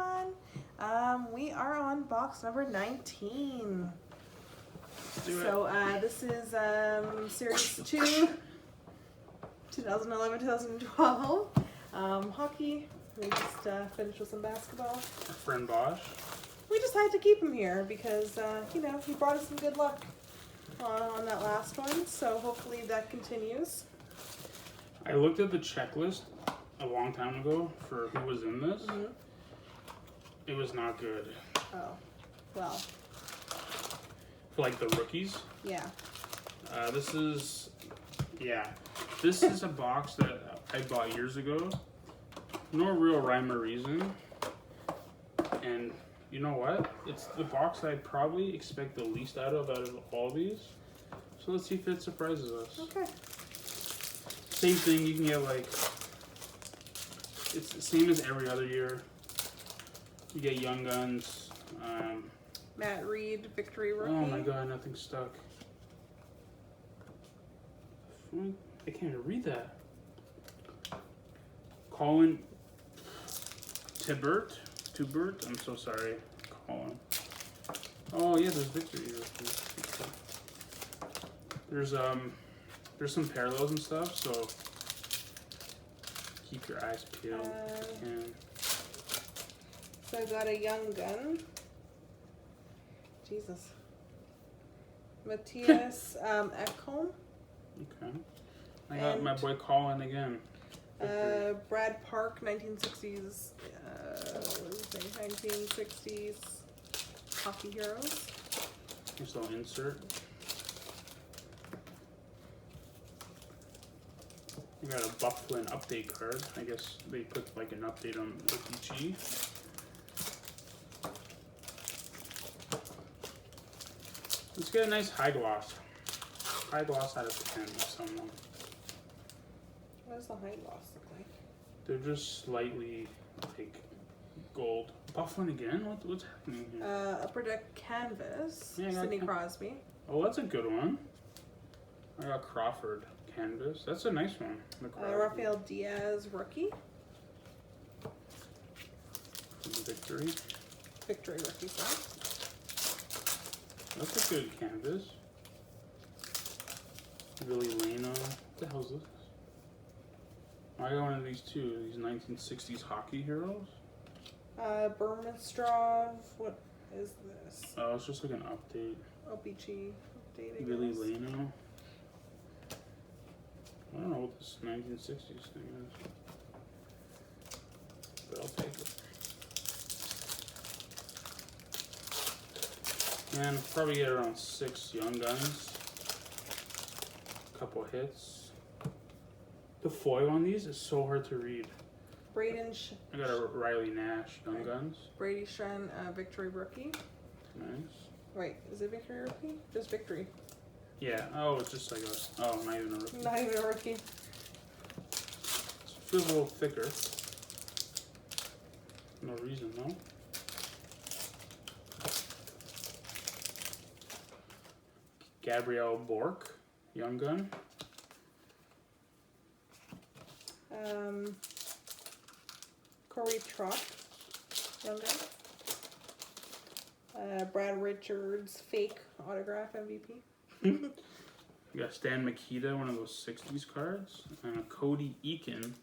everyone. We are on box number 19. This is Series 2, 2011-2012. Hockey. We just finished with some basketball. Our friend Bosch. We decided to keep him here because, he brought us some good luck on that last one. So hopefully that continues. I looked at the checklist a long time ago for who was in this. Mm-hmm. It was not good. Oh, well. For like the rookies. Yeah. This is a box that I bought years ago. No real rhyme or reason. And you know what? It's the box I'd probably expect the least out of all these. So let's see if it surprises us. Okay. Same thing, you can get like, it's the same as every other year. You get Young Guns. Matt Reed, Victory Rookie. Oh my god, nothing stuck. I can't even read that. Colin Tibert, I'm so sorry, Colin. Oh yeah, there's Victory Rookie. There's some parallels and stuff, so keep your eyes peeled if you can. So I got a Young Gun. Jesus. Matthias Ekholm. Okay. I got my boy Colin again. Brad Park, 1960s. What is his name? 1960s Hockey Heroes. Here's a little insert. I got a Bufflin update card. I guess they put like an update on Rookie G. Let's get a nice high gloss. High gloss out of 10 of someone. What does the high gloss look like? They're just slightly like gold. Bufflin again? What's happening here? Upper Deck Canvas. Yeah, Sidney Crosby. Oh, that's a good one. I got Crawford Canvas. That's a nice one. Rafael Diaz Rookie. Victory. Victory Rookie set. That's a good canvas. Billy Lano. What the hell is this? I got one of these too. These 1960s hockey heroes. Burmistrov. What is this? Oh, it's just like an update. OPG update. Billy Lano. I don't know what this 1960s thing is, but I'll take it. And I'll probably get around 6 Young Guns. A couple hits. The foil on these is so hard to read. I got a Riley Nash Young Guns. Brady Shen, Victory Rookie. Nice. Wait, is it Victory Rookie? Just Victory. Yeah. Oh, it's just like not even a rookie. Not even a rookie. It feels a little thicker. No reason, no? Gabrielle Bork, Young Gun. Corey Trott, Young Gun. Brad Richards, fake autograph MVP. You got Stan Mikita, one of those 60s cards. And a Cody Eakin,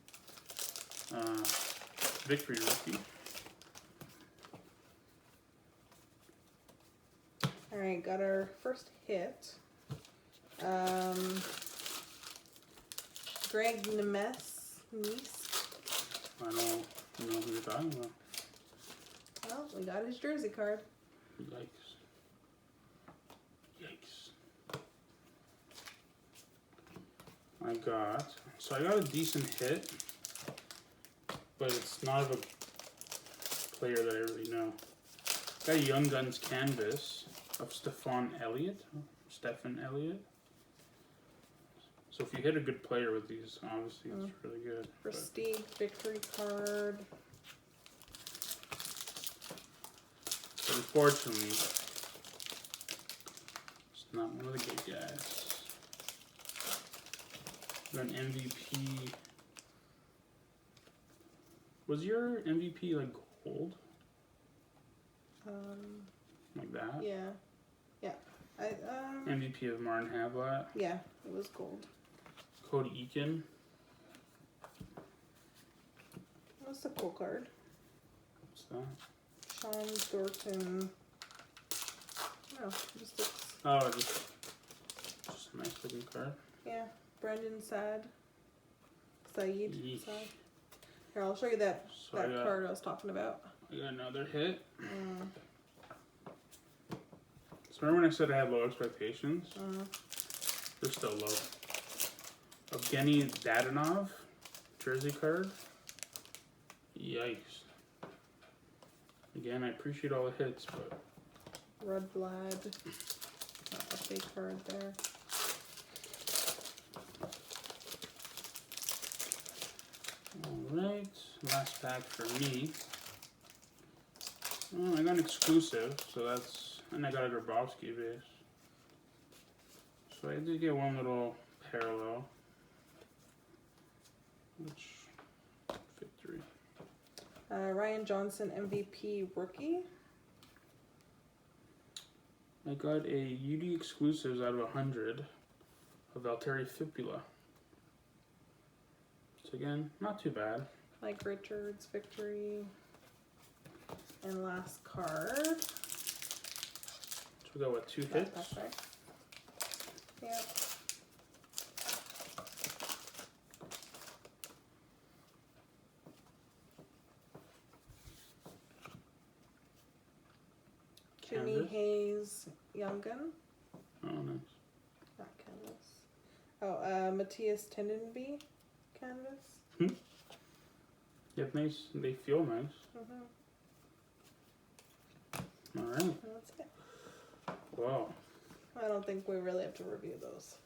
Victory Rookie. Alright, got our first hit. Greg Nemes. I don't know who you're talking about. Well, we got his jersey card. Yikes. I got a decent hit, but it's not of a player that I really know. Got a Young Guns canvas of Stefan Elliott. So if you hit a good player with these, obviously it's really good. Prestige Victory card. But unfortunately, it's not one of the good guys. Got an MVP. Was your MVP like gold? Like that. Yeah. Yeah. MVP of Martin Havlat. Yeah, it was gold. Cody Eakin. That's a cool card. What's that? Sean Thornton. Oh, just looks. Oh, just a nice looking card. Yeah. Brendan Said. Yeesh. Said. Here, I'll show you that So I got card I was talking about. another hit. So remember when I said I had low expectations? They're still low. Evgeny Dadonov, jersey card. Yikes. Again, I appreciate all the hits, but Red Blood. A fake card there. alright. Last pack for me. Oh, I got an exclusive, so that's, and I got a Grabowski base. So I did get one little parallel. Which, victory. Ryan Johnson MVP rookie. I got a UD exclusives out of 100 of Valtteri Fibula. So again, not too bad. Mike Richards victory. And last card. So we got what, 2 hits? That's right. Yep. Ginny Canvas. Hayes Young Gun. Oh, nice. Not canvas. Oh, Matthias Tendenby canvas. Yep, nice. They feel nice. Alright. That's it. Wow. I don't think we really have to review those.